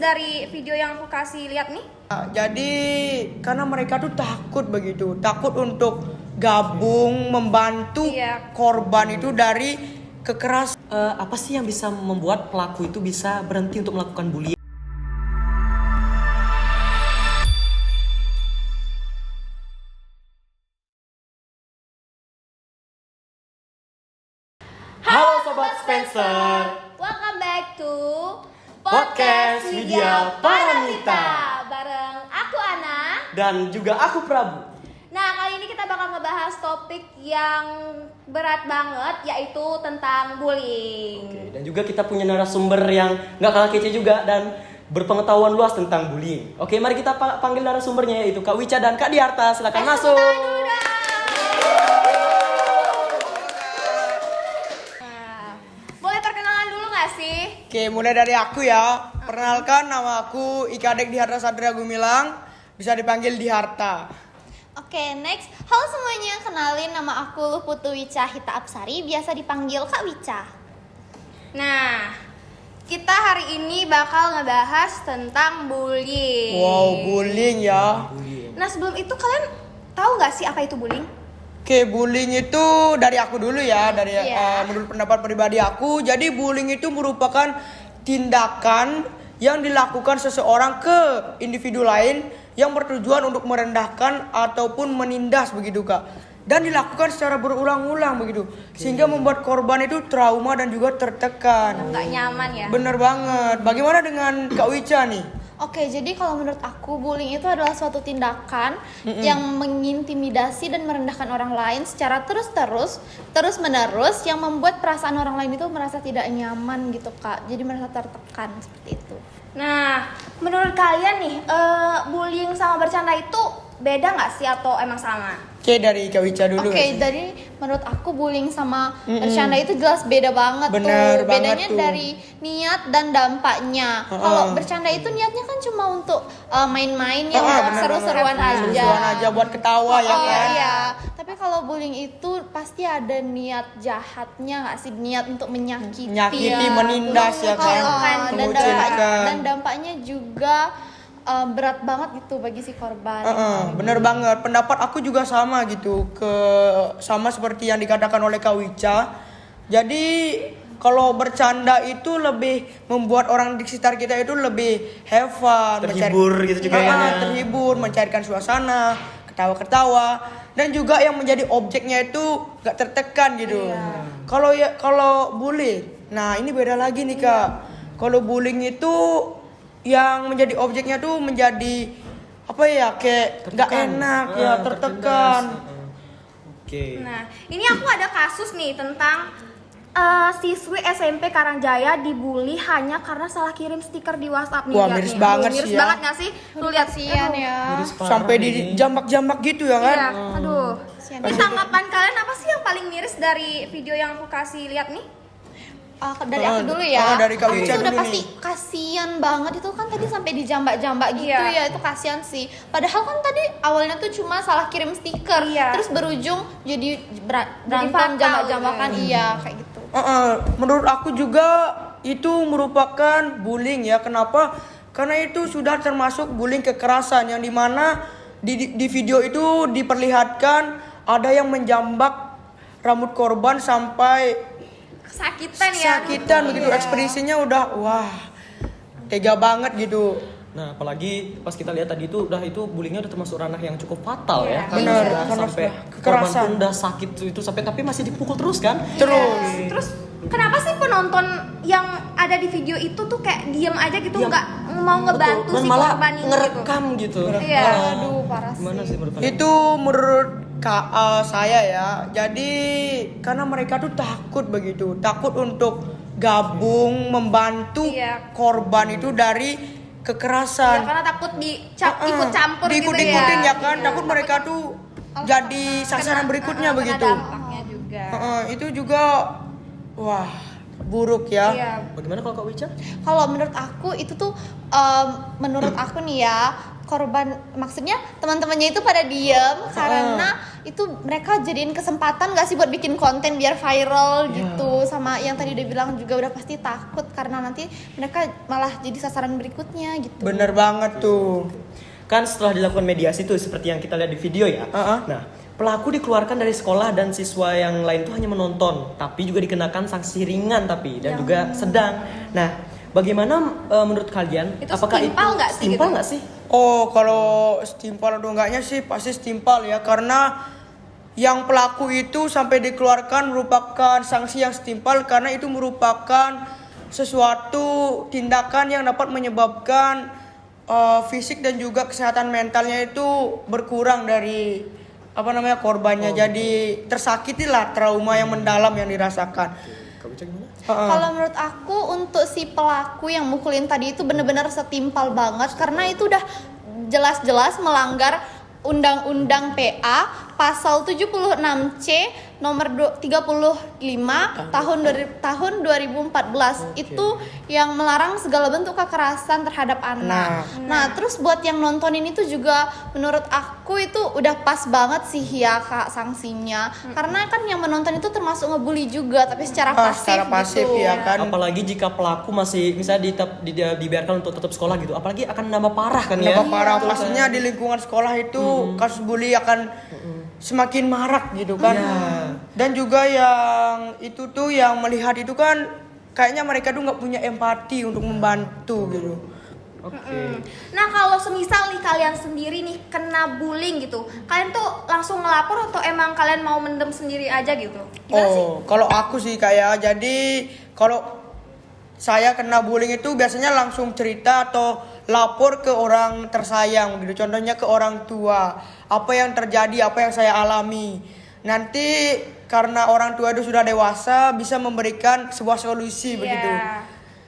dari video yang aku kasih lihat nih? Jadi karena mereka tuh takut begitu, takut untuk gabung membantu korban itu dari kekerasan. Apa sih yang bisa membuat pelaku itu bisa berhenti untuk melakukan bullying? Halo Sobat Spencer, Welcome back to Podcast Media Paramita. Bareng aku Ana. dan juga aku Prabu. Nah, kali ini kita bakal ngebahas topik yang berat banget, yaitu tentang bullying. Oke, dan juga kita punya narasumber yang nggak kalah kece juga dan berpengetahuan luas tentang bullying. Oke, mari kita panggil narasumbernya, yaitu Kak Wica dan Kak Diarta. Silakan masuk. Boleh perkenalan dulu gak sih? Oke, mulai dari aku ya. Perkenalkan, nama aku Ikadek Diharta Satria Gumilang, bisa dipanggil Diharta. Oke, next. Halo semuanya, kenalin nama aku Luhputu Wica Hita Apsari, biasa dipanggil Kak Wica. Nah, kita hari ini bakal ngebahas tentang bullying. Wow, bullying ya. Nah, sebelum itu kalian tahu gak sih apa itu bullying? Oke, bullying itu dari aku dulu ya, menurut pendapat pribadi aku. Jadi bullying itu merupakan tindakan yang dilakukan seseorang ke individu lain yang bertujuan untuk merendahkan ataupun menindas begitu Kak. Dan dilakukan secara berulang-ulang begitu, sehingga membuat korban itu trauma dan juga tertekan. Nggak nyaman ya? Bener banget. Bagaimana dengan Kak Wica nih? Oke, jadi kalau menurut aku bullying itu adalah suatu tindakan yang mengintimidasi dan merendahkan orang lain secara terus-menerus yang membuat perasaan orang lain itu merasa tidak nyaman gitu Kak. Jadi merasa tertekan seperti itu. Nah, menurut kalian nih, bullying sama bercanda itu beda nggak sih atau emang sama? Oke, dari Kak Wica dulu. Oke, dari menurut aku bullying sama bercanda itu jelas beda banget. Bener tuh. banget Bedanya tuh. dari niat dan dampaknya. Kalau bercanda itu niatnya kan cuma untuk main-main ya, untuk seru-seruan aja. Seru-seruan aja buat ketawa ya kan. Iya. Tapi kalau bullying itu pasti ada niat jahatnya nggak sih? Niat untuk menyakiti. Menyakiti, menindas ya kan. Dan dampaknya juga berat banget gitu bagi si korban. Bener banget. Pendapat aku juga sama gitu, sama seperti yang dikatakan oleh Kak Wica. Jadi kalau bercanda itu lebih membuat orang di sekitar kita itu lebih have fun, Terhibur gitu juga ya. terhibur, mencairkan suasana, ketawa-ketawa, dan juga yang menjadi objeknya itu gak tertekan gitu. Kalau bullying, nah ini beda lagi nih Kak. Kalau bullying itu yang menjadi objeknya tuh menjadi apa ya, kayak nggak enak ya, tertekan. Oke. Nah, ini aku ada kasus nih tentang siswi SMP Karangjaya dibully hanya karena salah kirim stiker di WhatsApp nih. Wah, lihat miris nih. banget Miris sih ya. banget nggak sih? Lu lihat sih ya. Sampai di jambak-jambak gitu ya kan. Iya, aduh. Ini tanggapan kalian apa sih yang paling miris dari video yang aku kasih lihat nih? Dari aku dulu ya. Dari Kak aku Wica tuh udah dulu pasti nih. kasihan banget itu kan tadi sampai dijambak-jambak gitu ya, itu kasihan sih. Padahal kan tadi awalnya tuh cuma salah kirim stiker, terus berujung jadi berantem jambak-jambakan, iya kayak gitu. Menurut aku juga itu merupakan bullying ya. Kenapa? Karena itu sudah termasuk bullying kekerasan yang dimana di video itu diperlihatkan ada yang menjambak rambut korban sampai sakitan begitu. Ekspresinya udah wah, tega banget gitu. Nah, apalagi pas kita lihat tadi itu bullyingnya udah termasuk ranah yang cukup fatal ya. Benar, Karena sampai korban pun udah sakit itu sampai tapi masih dipukul terus kan? Terus kenapa sih penonton yang ada di video itu tuh kayak diem aja gitu, nggak mau ngebantu Dan si malah korban ini ngerekam gitu. Iya. Aduh, parah sih. Gimana sih menurut kalian? Itu menurut saya ya. Jadi karena mereka tuh takut begitu, takut untuk gabung membantu korban itu dari kekerasan. Ya, karena takut ikut campur gitu ya. Diikut-ikutin ya kan, takut mereka tuh jadi sasaran berikutnya begitu. Dampaknya juga. Itu juga wah, buruk ya. Iya. Bagaimana kalau Kak Wica? Kalau menurut aku itu tuh menurut aku nih ya, korban maksudnya teman-temannya itu pada diem karena itu mereka jadiin kesempatan gak sih buat bikin konten biar viral gitu. Sama yang tadi udah bilang juga udah pasti takut karena nanti mereka malah jadi sasaran berikutnya gitu. Bener banget tuh. Kan setelah dilakukan mediasi tuh seperti yang kita lihat di video ya. Nah, pelaku dikeluarkan dari sekolah dan siswa yang lain tuh hanya menonton, tapi juga dikenakan sanksi ringan dan juga sedang. Nah, bagaimana menurut kalian? Itu apakah setimpal itu nggak sih setimpal gitu? nggak sih? Oh, kalau setimpal atau enggaknya sih pasti setimpal ya, karena yang pelaku itu sampai dikeluarkan merupakan sanksi yang setimpal karena itu merupakan sesuatu tindakan yang dapat menyebabkan fisik dan juga kesehatan mentalnya itu berkurang dari korbannya. Jadi tersakiti lah, trauma yang mendalam yang dirasakan. Kak Wica gimana? Kalau menurut aku untuk si pelaku yang mukulin tadi itu benar-benar setimpal banget karena itu udah jelas-jelas melanggar Undang-Undang PA pasal 76C nomor 35 tahun 2014 itu yang melarang segala bentuk kekerasan terhadap anak. Nah, terus buat yang nontonin itu juga menurut aku itu udah pas banget sih ya Kak sanksinya. Karena kan yang menonton itu termasuk ngebully juga tapi secara pasif Secara pasif gitu. ya kan. Apalagi jika pelaku masih misalnya dibiarkan untuk tetap sekolah gitu, apalagi akan nambah parah kan ya. Nambah parah, pastinya di lingkungan sekolah itu kasus bully akan semakin marak gitu kan. Dan juga yang itu tuh yang melihat itu kan kayaknya mereka tuh nggak punya empati untuk membantu gitu. Nah kalau semisal nih kalian sendiri nih kena bullying gitu, kalian tuh langsung ngelapor atau emang kalian mau mendem sendiri aja gitu? Gimana sih? Kalau aku sih kayak jadi kalau saya kena bullying itu biasanya langsung cerita atau lapor ke orang tersayang gitu. Contohnya ke orang tua. Apa yang terjadi, apa yang saya alami. Nanti karena orang tua itu sudah dewasa bisa memberikan sebuah solusi begitu.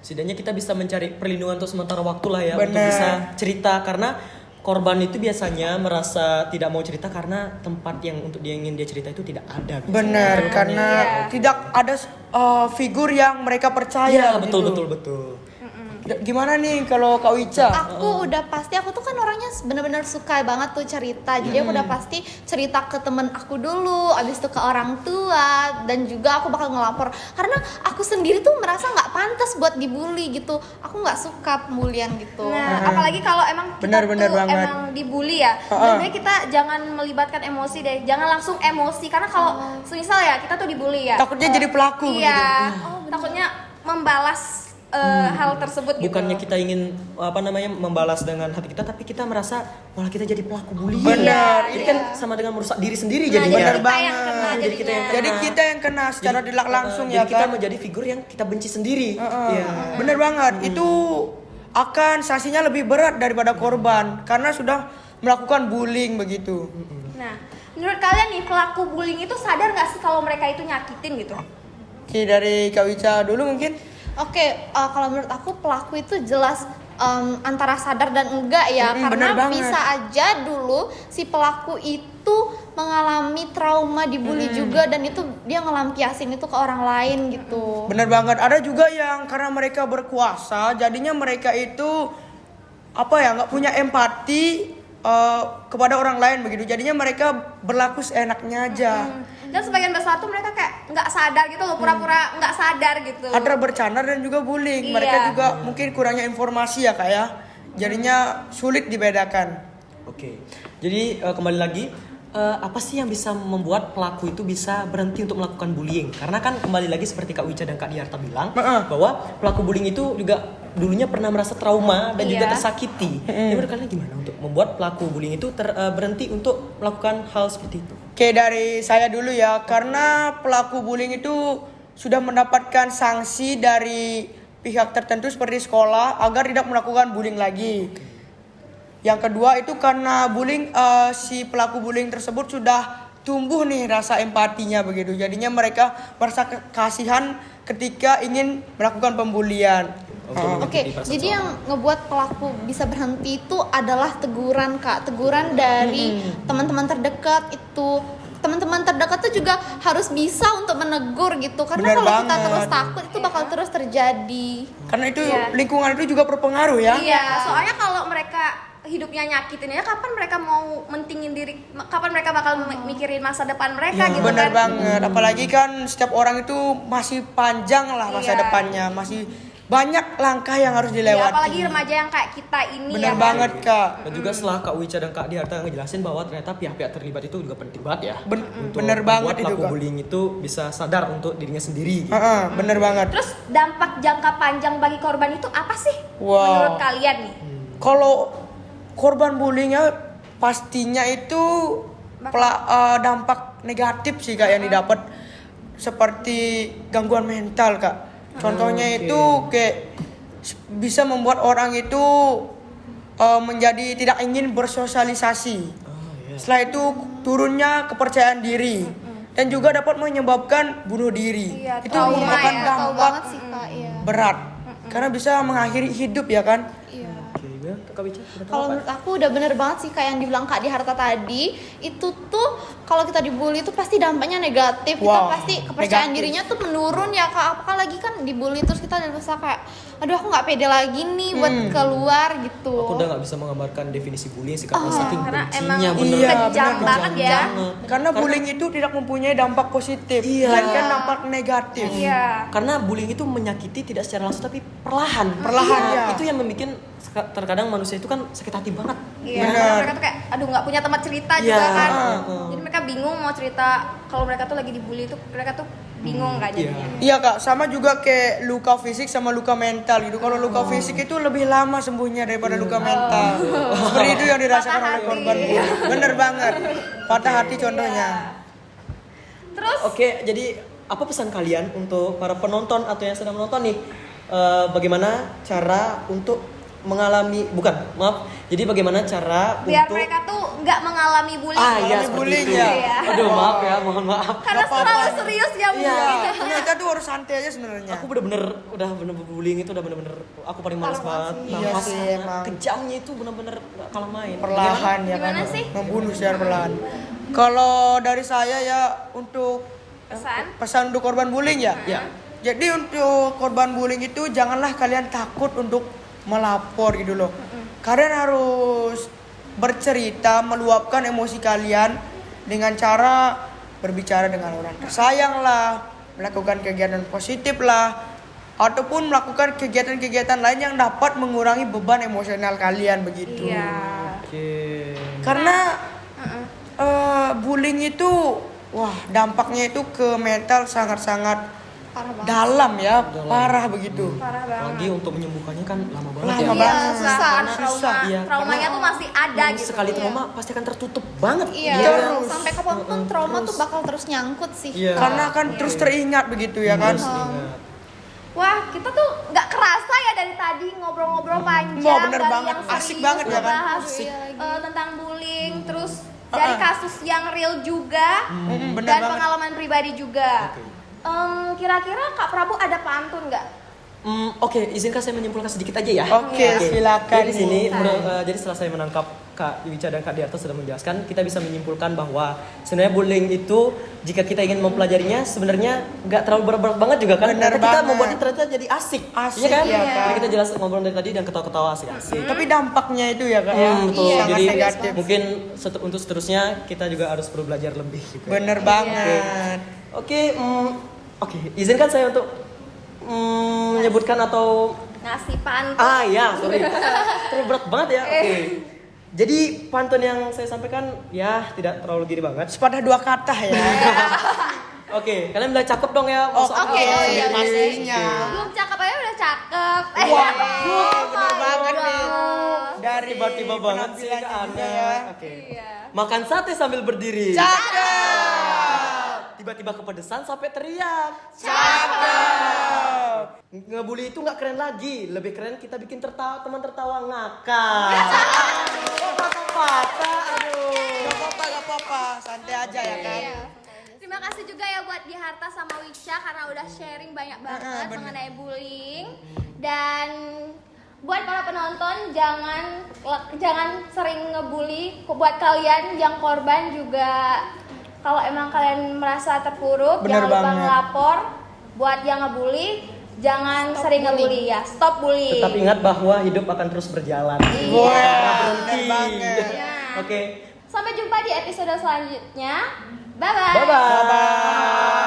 Setidaknya kita bisa mencari perlindungan untuk sementara waktu lah ya. Bener. Untuk bisa cerita karena korban itu biasanya merasa tidak mau cerita karena tempat yang untuk dia ingin dia cerita itu tidak ada. Benar, karena tidak ada figur yang mereka percaya. Iya, betul. Gimana nih kalau Kak Wica? Aku udah pasti, aku tuh kan orangnya bener-bener suka banget tuh cerita. Jadi aku udah pasti cerita ke temen aku dulu, abis itu ke orang tua, dan juga aku bakal ngelapor. Karena aku sendiri tuh merasa nggak pantas buat dibully gitu. Aku nggak suka pembulian gitu. Nah, apalagi kalau emang kita Benar tuh banget. emang dibully ya. Sebenarnya kita jangan melibatkan emosi deh. Jangan langsung emosi karena kalau semisal ya kita tuh dibully ya. Takutnya jadi pelaku Iya. gitu. Takutnya membalas hal tersebut gitu. Bukannya kita ingin membalas dengan hati kita, tapi kita merasa malah kita jadi pelaku bullying. Benar. Jadi kan sama dengan merusak diri sendiri Nah, jadinya. jadi Benar kita yang banget. kena Jadi kita yang jadinya. Jadi kita yang kena secara tidak langsung jadi ya kita kan. menjadi figur yang kita benci sendiri. Iya. Bener banget. Itu akan sanksinya lebih berat daripada korban karena sudah melakukan bullying begitu. Nah, menurut kalian nih pelaku bullying itu sadar nggak sih kalau mereka itu nyakitin gitu? Oke, dari Kak Wica dulu mungkin. Oke, kalau menurut aku pelaku itu jelas antara sadar dan enggak ya, bener karena banget. bisa aja dulu si pelaku itu mengalami trauma dibully juga dan itu dia ngelampiasin itu ke orang lain gitu. Bener banget. Ada juga yang karena mereka berkuasa, jadinya mereka itu nggak punya empati kepada orang lain begitu. Jadinya mereka berlaku seenaknya aja. Dan sebagian besar tuh mereka kayak nggak sadar gitu loh, pura-pura nggak sadar gitu. Ada bercanda dan juga bullying. Iya. Mereka juga mungkin kurangnya informasi ya Kak ya. Jadinya sulit dibedakan. Oke. Jadi kembali lagi, apa sih yang bisa membuat pelaku itu bisa berhenti untuk melakukan bullying? Karena kan kembali lagi seperti Kak Wica dan Kak Diarta bilang bahwa pelaku bullying itu juga dulunya pernah merasa trauma dan juga tersakiti. Jadi menurut kalian gimana untuk membuat pelaku bullying itu berhenti untuk melakukan hal seperti itu? Oke, dari saya dulu ya. Karena pelaku bullying itu sudah mendapatkan sanksi dari pihak tertentu seperti sekolah agar tidak melakukan bullying lagi. Yang kedua itu karena bullying si pelaku bullying tersebut sudah tumbuh nih rasa empatinya begitu. Jadinya mereka merasa kasihan ketika ingin melakukan pembulian. Oke, jadi yang ngebuat pelaku bisa berhenti itu adalah teguran Kak, teguran dari teman-teman terdekat itu. teman-teman terdekat tuh juga harus bisa untuk menegur gitu, karena Bener kalau kita banget. terus takut itu bakal terus terjadi. Karena itu Iya. lingkungan itu juga berpengaruh ya. Iya, soalnya kalau mereka hidupnya nyakitin ya, kapan mereka mau mentingin diri, kapan mereka bakal mikirin masa depan mereka gitu Bener kan. banget. Apalagi kan setiap orang itu masih panjang lah masa Iya. depannya, masih banyak langkah yang harus Iya, dilewati. apalagi remaja yang kayak kita ini Bener ya kan. banget kak. Dan juga setelah Kak Wica dan Kak Diarta ngejelasin bahwa ternyata pihak-pihak terlibat itu juga penting banget ya. Untuk Bener banget membuat itu, pelaku Kak. bullying itu bisa sadar untuk dirinya sendiri. Gitu. Bener banget. Terus dampak jangka panjang bagi korban itu apa sih Wow. menurut kalian nih? Kalau korban bullyingnya pastinya itu dampak negatif sih kak yang didapat, seperti gangguan mental kak. Contohnya Oke. itu kayak bisa membuat orang itu menjadi tidak ingin bersosialisasi. iya. Setelah itu turunnya kepercayaan diri dan juga dapat menyebabkan bunuh diri. Iya, Itu trauma merupakan ya, Tahu dampak banget sih Kak, iya. berat karena bisa mengakhiri hidup ya kan. Iya. Oke, gimana Kak Wica? Kalau menurut aku udah bener banget sih kayak yang dibilang Kak Diarta tadi, itu tuh kalau kita dibully itu pasti dampaknya negatif. Kita Wow, pasti kepercayaan negatif. dirinya tuh menurun ya Kak. Apalagi kan dibully terus kita udah merasa kayak aduh aku nggak pede lagi nih buat keluar gitu. Aku udah nggak bisa menggambarkan definisi bullying sih karena saking Karena bencinya emang bener. Iya, kejam bener. banget ya. Karena bullying itu tidak mempunyai dampak positif, Iya. melainkan dampak negatif. Iya. Karena bullying itu menyakiti tidak secara langsung tapi perlahan. Perlahan, Nah, ya. Itu yang membuat terkadang manusia itu kan sakit hati banget. Iya, Benar. karena mereka tuh kayak aduh nggak punya tempat cerita juga Iya. kan. Heeh. Jadi mereka bingung mau cerita kalau mereka tuh lagi dibully itu mereka tuh bingung kan Iya. jadinya. Iya kak, sama juga kayak luka fisik sama luka mental gitu. Kalau luka fisik itu lebih lama sembuhnya daripada luka mental. Seperti itu yang dirasakan Patah oleh hati. korban bullying. Bener banget. Patah hati contohnya. Terus Oke, jadi apa pesan kalian untuk para penonton atau yang sedang menonton nih? Bagaimana cara untuk jadi bagaimana cara biar untuk mereka tuh nggak mengalami bullying. iya Mengalami seperti bullying, itu. ya. Iya. Aduh, maaf ya, mohon maaf. Karena Nggak apa-apa. terlalu serius ya bullying. Iya, kita tuh harus santai aja sebenarnya. Aku bener-bener bullying itu udah bener-bener aku paling males banget. Iya Nafas sih, emang. kejamnya itu bener-bener gak kalah main. Perlahan ya kan. Gimana sih? Membunuh secara perlahan. Kalau dari saya ya untuk Pesan untuk korban bullying ya. Ya. Jadi untuk korban bullying itu janganlah kalian takut untuk melapor gitu loh. Kalian harus bercerita, meluapkan emosi kalian dengan cara berbicara dengan orang tersayang lah, melakukan kegiatan positif lah, ataupun melakukan kegiatan-kegiatan lain yang dapat mengurangi beban emosional kalian begitu. Iya. Oke. Karena bullying itu wah dampaknya itu ke mental sangat-sangat Parah banget. dalam ya, parah begitu. Parah banget. Lagi untuk menyembuhkannya kan lama banget Lama ya. banget. Iya, susah. Karena Susah. Iya, traumanya tuh masih ada Yang gitu. sekali trauma pasti akan tertutup banget. Iya, Terus. sampai kapanpun trauma tuh bakal terus nyangkut sih. Iya. Karena kan terus teringat begitu ya kan. Terus ingat. Wah, kita tuh nggak kerasa ya dari tadi ngobrol-ngobrol panjang. Wah, bener dari banget. yang Asik serius banget ya kan? ngebahas, Asik. tentang bullying, terus dari kasus yang real juga, bener dan banget. pengalaman pribadi juga. Kira-kira Kak Prabu ada pantun nggak? Oke, izinkan saya menyimpulkan sedikit aja ya. Oke, silakan. Jadi di sini, Silakan. jadi setelah saya menangkap Kak Wica dan Kak Diarto sudah menjelaskan, kita bisa menyimpulkan bahwa sebenarnya bullying itu jika kita ingin mempelajarinya sebenarnya nggak terlalu berat banget juga kan. Bener Ternyata kita banget. membuatnya ternyata jadi asik. Asik, Iya kan? iya, Kak. Jadi kita jelas ngobrol dari tadi dan ketawa-ketawa asik-asik. Tapi dampaknya itu ya kak ya, Betul. sangat Jadi negatif. mungkin untuk seterusnya kita juga harus perlu belajar lebih. Gitu. Bener banget. Oke, izinkan saya untuk menyebutkan atau Ngasih pantun. ya, sorry. Terlalu berat banget ya. Oke. Jadi pantun yang saya sampaikan ya tidak terlalu gini banget. Sepatah dua kata ya. Oke, kalian bilang cakep dong ya. Masuk Oke, akal. iya, pastinya. Belum cakep aja udah cakep. Wah, bener banget nih. God. Dari Tiba-tiba banget sih ke penampilannya Anda. juga ya. Oke. Iya. Makan sate sambil berdiri. Cakep. Tiba-tiba kepedesan sampai teriak. Cakep. Ngebully itu nggak keren lagi, lebih keren kita bikin teman tertawa ngakak. Patah-patah, aduh. Gak apa-apa, santai aja ya kan. Terima kasih juga ya buat Diharta sama Wica karena udah sharing banyak banget bener. mengenai bullying. Dan buat para penonton jangan sering ngebully. Buat kalian yang korban juga Kalau emang kalian merasa terpuruk, Bener jangan lupa banget. ngelapor. Buat yang ngebully, jangan sering ngebully ya. Stop bully. Tetap ingat bahwa hidup akan terus berjalan. Iya. Wah, bener Berhenti. banget. Iya. Oke. Sampai jumpa di episode selanjutnya. Bye bye. Bye bye. Bye-bye.